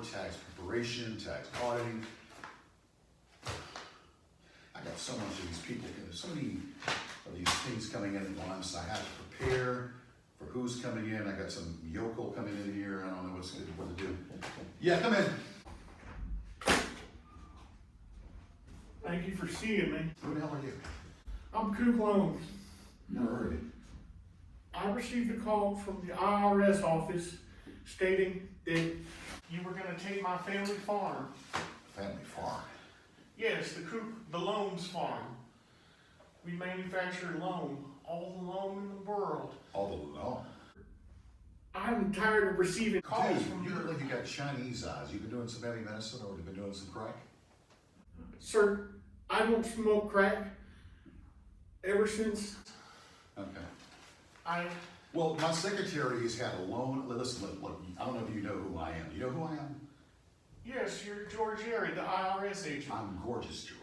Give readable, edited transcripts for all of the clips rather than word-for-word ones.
support, tax preparation, tax auditing. I got so much of these people, so many of these things coming in at once. I have to prepare for who's coming in. I got some yokel coming in here. I don't know what to do. Yeah, come in. Thank you for seeing me. Who the hell are you? I'm Kuke Loams. Never heard of you. I received a call from the IRS office stating that you were going to take my family farm. Family farm. Yes, the Loams farm. We manufacture loam, all the loam in the world. All the loan. I'm tired of receiving calls from You your... look like you got Chinese eyes. You've been doing some heavy medicine or you've been doing some crack? Sir, I don't smoke crack ever since Okay. Well, my secretary has had a loan. Listen, look, I don't know if you know who I am. Do you know who I am? Yes, you're George Airy, the IRS agent. I'm gorgeous, George.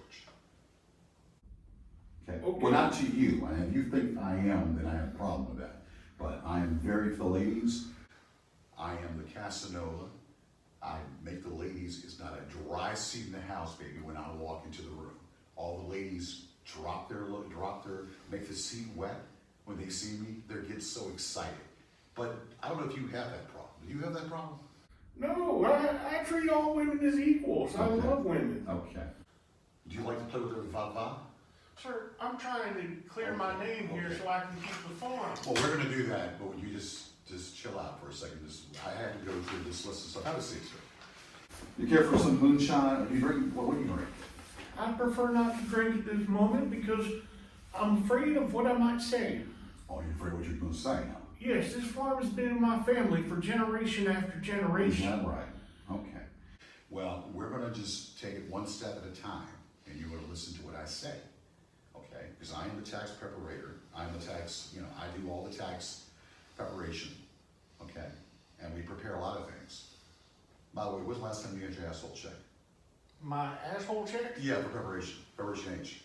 Okay. Okay. Well, not to you. And if you think I am, then I have a problem with that. But I am very for the ladies. I am the Casanova. I make the ladies, it's not a dry seat in the house, baby, when I walk into the room. All the ladies make the seat wet when they see me. They get so excited. But I don't know if you have that problem. Do you have that problem? No, I treat all women as equals. I Okay. love women. Okay. Do you like to play with their va-va? Sir, I'm trying to clear my name here Okay. so I can keep the farm. Well, we're gonna do that, but you just chill out for a second. I had to go through this list of stuff. Have a seat, sir. You care for some moonshine? Do you drink? What do you drink? I prefer not to drink at this moment because I'm afraid of what I might say. Oh, you're afraid what you're gonna say now? Yes, this farm has been in my family for generation after Is generation. that right? Okay. Well, we're gonna just take it one step at a time, and you're gonna listen to what I say, okay? Because I am the tax preparator. I'm the tax, I do all the tax preparation, okay? And we prepare a lot of things. By the way, when was the last time you got your asshole checked? My asshole checked? Yeah, for preparation H.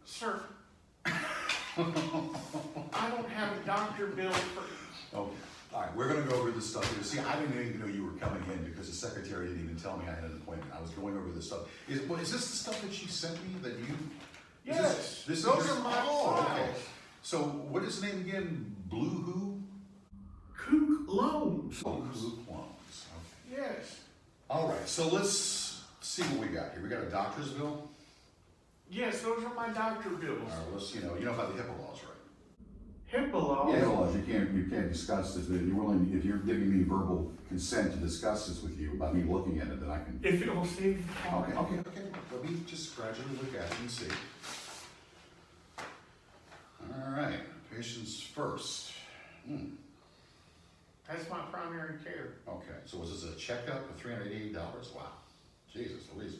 Sir, I don't have a doctor bill for... Okay, all right, we're gonna go over this stuff here. See, I didn't even know you were coming in because the secretary didn't even tell me I had an appointment. I was going over this stuff. Is this the stuff that she sent me that you? Yes, This those is are my okay. files. So what is the name again? Blue who? Kuke Loams. Blue Loams, okay. Yes. All right, so let's see what we got here. We got a doctor's bill. Yes, those are my doctor bills. All right, let's, you know about the HIPAA laws, right? HIPAA laws. Yeah, laws, you can't discuss this, if you're giving me verbal consent to discuss this with you, by me looking at it, then I can. If it will save you time. Okay, let me just gradually look at it and see. All right, patients first. That's my primary care. Okay, so was this a checkup of $380? Wow, Jesus Louise.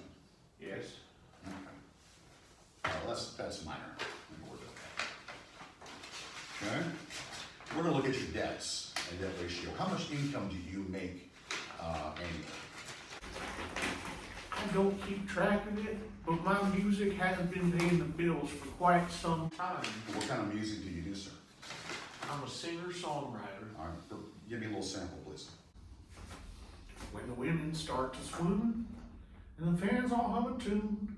Yes. Okay. That's minor. Okay. We're gonna look at your debts and debt ratio. How much income do you make annually? I don't keep track of it, but my music hasn't been paying the bills for quite some time. What kind of music do you do, sir? I'm a singer-songwriter. All right, give me a little sample, please. When the women start to swoon, and the fans all hum a tune,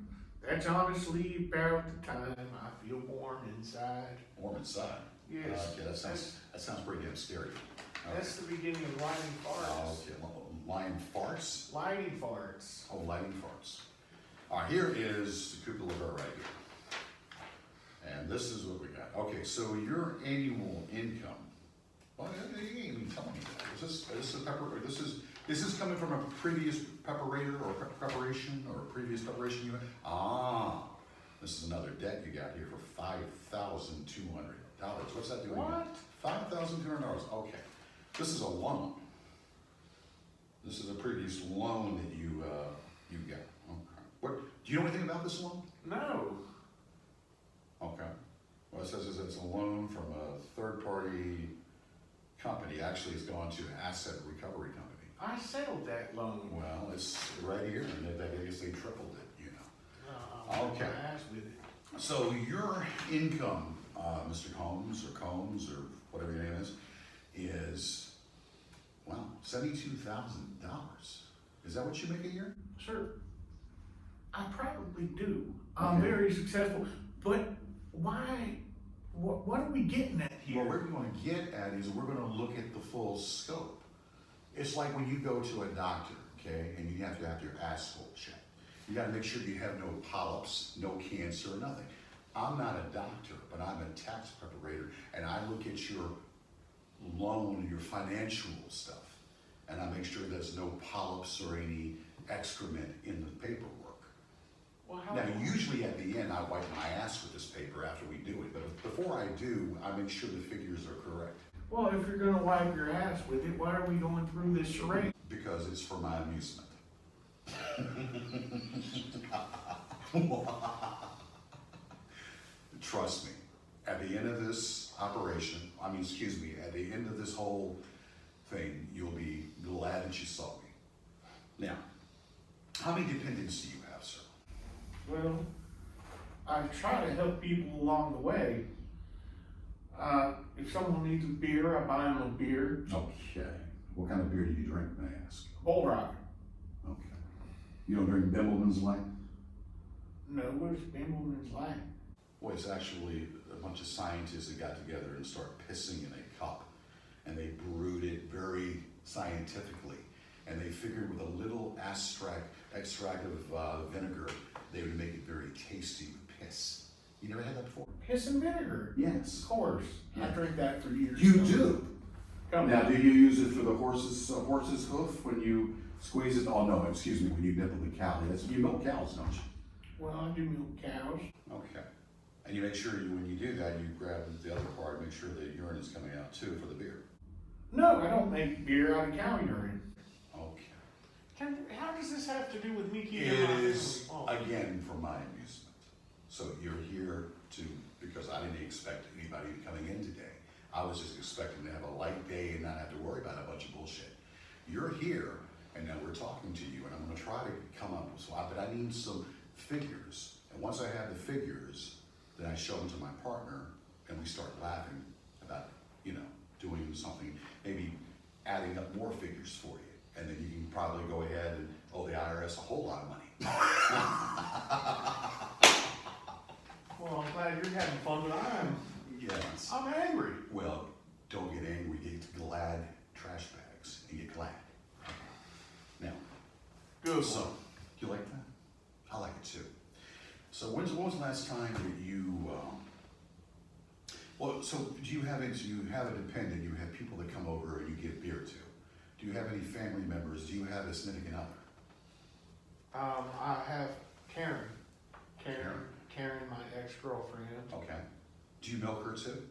that's honestly about the time I feel warm inside. Warm inside. Yes. Okay, that sounds pretty damn scary. Okay. That's the beginning of lighting farts. Okay, lighting farts? Lighting farts. Oh, lighting farts. All right, here is the Kuke liver right here. And this is what we got. Okay, so your annual income. Well, you ain't even telling me that. Is this coming from a previous preparator or preparation or a previous preparation you had? This is another debt you got here for $5,200. What's that doing? What? $5,200. Okay. This is a loan. This is a previous loan that you got. Okay. What? Do you know anything about this loan? No. Okay. Well, it says it's a loan from a third-party company. Actually, it's gone to an asset recovery company. I settled that loan. Well, it's right here, and I guess they tripled it, Okay. With it. So your income, Mr. Combs or whatever your name is $72,000. Is that what you make a year? Sir, I probably do. I'm Okay. very successful, but why, what are we getting at What here? we're going to get at is we're going to look at the full scope. It's like when you go to a doctor, okay, and you have to have your asshole checked. You got to make sure you have no polyps, no cancer, nothing. I'm not a doctor, but I'm a tax preparator, and I look at your loan, your financial stuff, and I make sure there's no polyps or any excrement in the paperwork. Well, how? Now, usually at the end, I wipe my ass with this paper after we do it, but before I do, I make sure the figures are correct, Well, if you're gonna wipe your ass with it, why are we going through this charade? because it's for my amusement. Trust me, at the end of this operation, at the end of this whole thing, you'll be glad that you saw me. Now, how many dependents do you have, sir? Well, I try to help people along the way. If someone needs a beer, I buy them a beer. Okay. What kind of beer do you drink, may I ask? Bull Rocker. Okay. You don't drink Bimbleman's Light? No, what's Bimmelman's like? Well, it's actually a bunch of scientists that got together and started pissing in a cup. And they brewed it very scientifically. And they figured with a little extract of vinegar, they would make it very tasty with piss. You never had that before? Piss and vinegar. Yes. Of course. I Yeah. drink that for years. You do? Come Now, on. do you use it for the horse's hoof when you squeeze it? Oh, no, excuse me, when you nibble the cow. You milk cows, don't you? Well, I do milk cows. Okay. And you make sure when you do that, you grab the other part, make sure the urine is coming out too for the beer. No, I don't make beer out of cow urine. Okay. How does this have to do with me keeping It my is, family? again, for my amusement. So you're here because I didn't expect anybody coming in today. I was just expecting to have a light day and not have to worry about a bunch of bullshit. You're here, and now we're talking to you, and I'm gonna try to come up with but I need some figures. And once I have the figures, then I show them to my partner, and we start laughing about, doing something, maybe adding up more figures for you. And then you can probably go ahead and owe the IRS a whole lot of money. Well, I'm glad you're having fun, but Yes. I'm angry. Well, don't get angry, get glad trash bags and get glad. Now, Good. so, you like that? I like it too. So when was the last time that you, so do you have a dependent, you have people that come over and you give beer to? Do you have any family members? Do you have a significant other? I have Karen. Karen? Karen, my ex-girlfriend. Okay. Do you milk her too?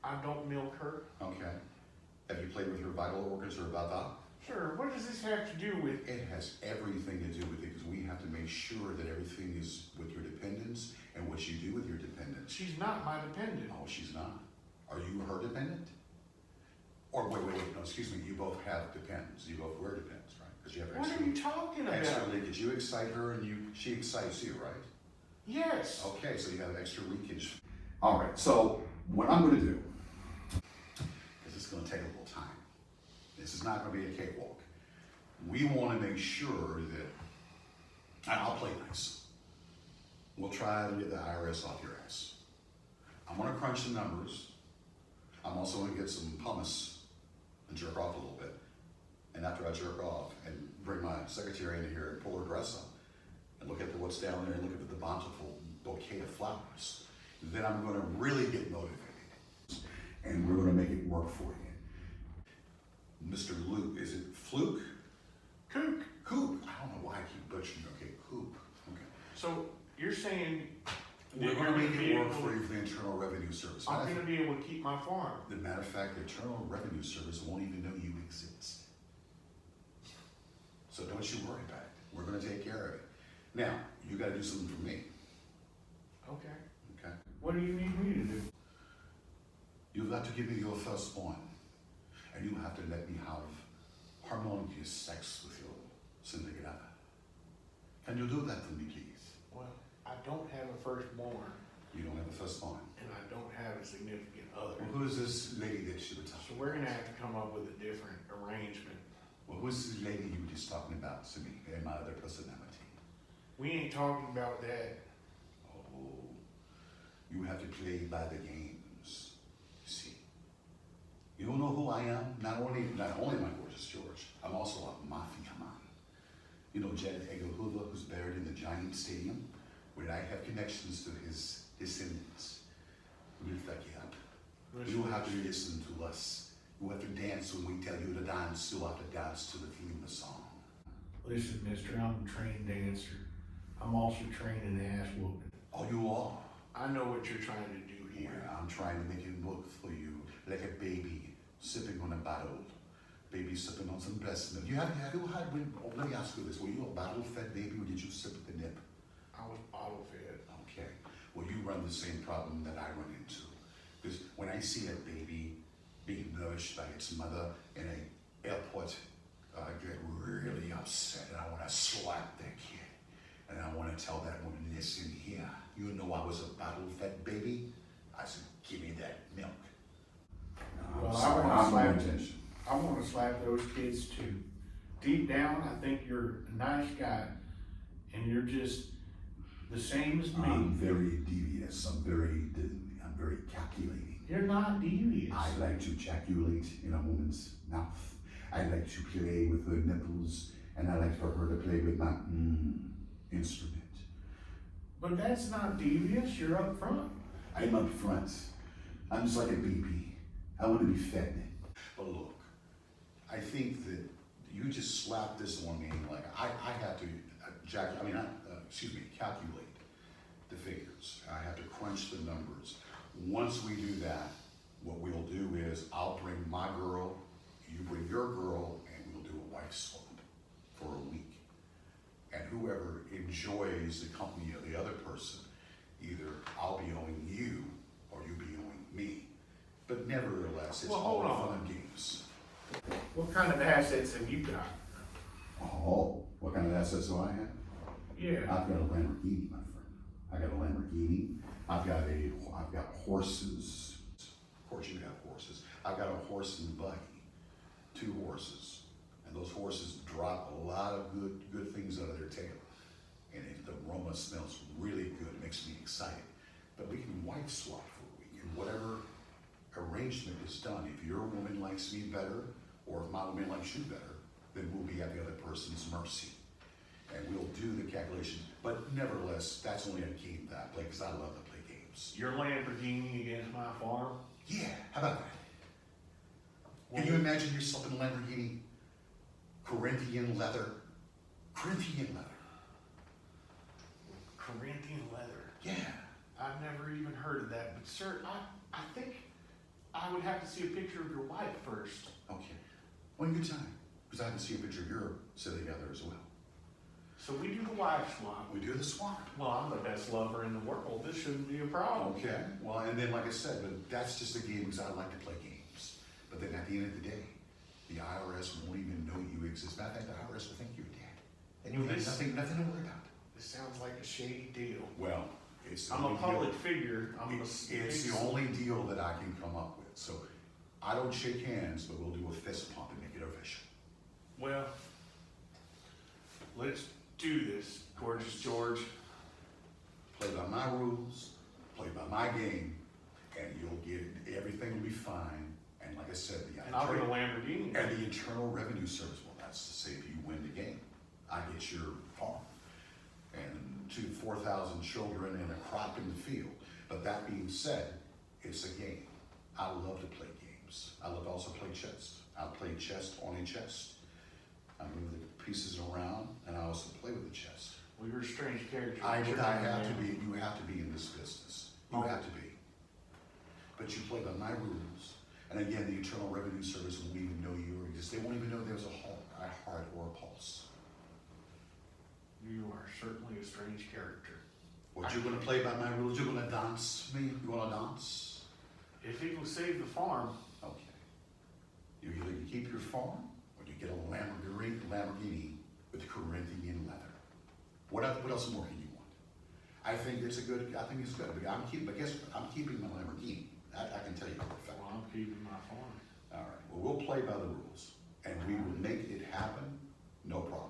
I don't milk her. Okay. Have you played with her vital organs or about that? Sure. What does this have to do with? It has everything to do with it because we have to make sure that everything is with your dependents and what you do with your dependents. She's not my dependent. No, she's not. Are you her dependent? Or wait, no, excuse me, you both have dependents. You both were dependents, right? Because you have What are you talking about? extra leakage. You excite her and she excites you, right? Yes. Okay, so you have extra leakage. All right, so what I'm gonna do, because it's gonna take a little time. This is not gonna be a cakewalk. We wanna make sure that, and I'll play nice. We'll try to get the IRS off your ass. I'm gonna crunch the numbers. I'm also gonna get some pumice and jerk off a little bit. And after I jerk off and bring my secretary in here and pull her dress up and look at what's down there and look at the bountiful bouquet of flowers, then I'm gonna really get motivated. And we're gonna make it work for you. Mr. Luke, is it Fluke? Kuke. Coop. I don't know why I keep butchering. Okay, Coop. Okay. So you're saying We're that gonna you're make be it work able- for you for the Internal Revenue Service. I'm going to be able to keep my farm. As a matter of fact, the Internal Revenue Service won't even know you exist. So don't you worry about it. We're gonna take care of it. Now, you gotta do something for me, Okay. okay? What do you need me to do? You've got to give me your firstborn, and you have to let me have harmonious sex with your significant other. Can you do that for me, please? Well, I don't have a firstborn, You don't have a firstborn. and I don't have a significant other. Well, who is this lady that she would talk So we're going to have to come up with a different arrangement. What was the lady you were just talking about to me and my other personality? We ain't talking about that. Oh, you have to play by the games. You see, you don't know who I am. Not only my gorgeous George, I'm also a mafia man. You know J. Edgar Hoover, who's buried in the Giant Stadium, where I have connections to his descendants. We'll back you up. You have to listen to us. You have to dance when we tell you to dance. You have to dance to the theme of the song. Listen, mister, I'm a trained dancer. I'm also trained in ass whooping. Oh, you are? I know what you're trying to do here. Yeah, I'm trying to make it work for you, like a baby sipping on a bottle. Baby sipping on some breast milk. Let me ask you this, were you a bottle-fed baby or did you sip at the nip? I was bottle fed. Okay, well you run the same problem that I run into. Because when I see a baby being nourished by its mother in an airport, I get really upset and I want to slap that kid. And I want to tell that woman, listen here, you know I was a bottle-fed baby? I said, give me that milk. No, Well, sorry, I my want to intention. I want to slap those kids too. Deep down, I think you're a nice guy, and you're just the same as me. I'm very devious, I'm very calculating. You're not devious. I like to ejaculate in a woman's mouth. I like to play with her nipples, and I like for her to play with my instrument. But that's not devious. You're up front. I'm up front. I'm just like a baby. I want to be fed. But look, I think that you just slapped this on me like I have to calculate the figures. I have to crunch the numbers. Once we do that, what we'll do is I'll bring my girl, you bring your girl, and we'll do a wife swap for a week. And whoever enjoys the company of the other person, either I'll be owing you or you be owing me. But nevertheless, it's Well, all hold on. fun and games. What kind of assets have you got? Oh, what kind of assets do I have? Yeah. I've got a Lamborghini, my friend. I got a Lamborghini. I've got horses. Of course you have horses. I've got a horse and buggy, 2 horses. And those horses drop a lot of good things out of their tail. And the aroma smells really good. It makes me excited. But we can wife swap for a week. And whatever arrangement is done, if your woman likes me better, or if my woman likes you better, then we'll be at the other person's mercy. And we'll do the calculation. But nevertheless, that's only a game that I play because I love to play games. Your Lamborghini against my farm? Yeah, how about that? Can you imagine yourself in a Lamborghini? Corinthian leather. Corinthian leather. Corinthian leather. Yeah. I've never even heard of that, but sir, I think I would have to see a picture of your wife first. Okay. One good time. Because I have to see a picture of your sitting together as well. So we do the wife swap. We do the swap. Well, I'm the best lover in the world. This shouldn't be a problem. Okay. Well, and then like I said, but that's just a game because I like to play games. But then at the end of the day, the IRS won't even know you exist. Matter of fact, the IRS will think you're dead. And you have nothing to worry about. This sounds like a shady deal. Well, it's the I'm a only public deal. figure. It's the only deal that I can come up with. So I don't shake hands, but we'll do a fist pump and make it official. Well, let's do this, gorgeous George. Play by my rules, play by my game, and you'll get everything will be fine. And like I said, And I'll get a Lamborghini. and the Internal Revenue Service, well, that's to say if you win the game, I get your farm and 4,000 children and a crop in the field. But that being said, it's a game. I love to play games. I love to also play chess. I play chess on a chest. I move the pieces around, and I also play with the chest. Well, you're a strange character. I have to be. You have to be in this business. You have to be. But you play by my rules. And again, the Internal Revenue Service won't even know you exist. They won't even know there's a heart or a pulse. You are certainly a strange character. What, you're going to play by my rules? You're going to dance me? You want to dance? If it will save the farm. Okay. You either keep your farm, or you get a Lamborghini with Corinthian leather. What else more can you want? I think it's good. But I'm keeping my Lamborghini. I can tell you for a fact. Well, I'm keeping my farm. All right. Well, we'll play by the rules. and we will make it happen, no problem.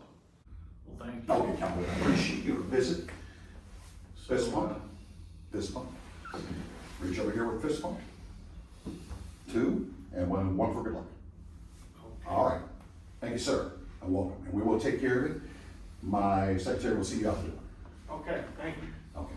Well, thank you. Okay, Councilman, I appreciate your visit. Fist So, bump, fist bump. Reach over here with fist bump. 2, and one for good luck. okay. All right, thank you, sir, and welcome, and we will take care of it. My secretary will see you out the door. Okay, thank you. Okay.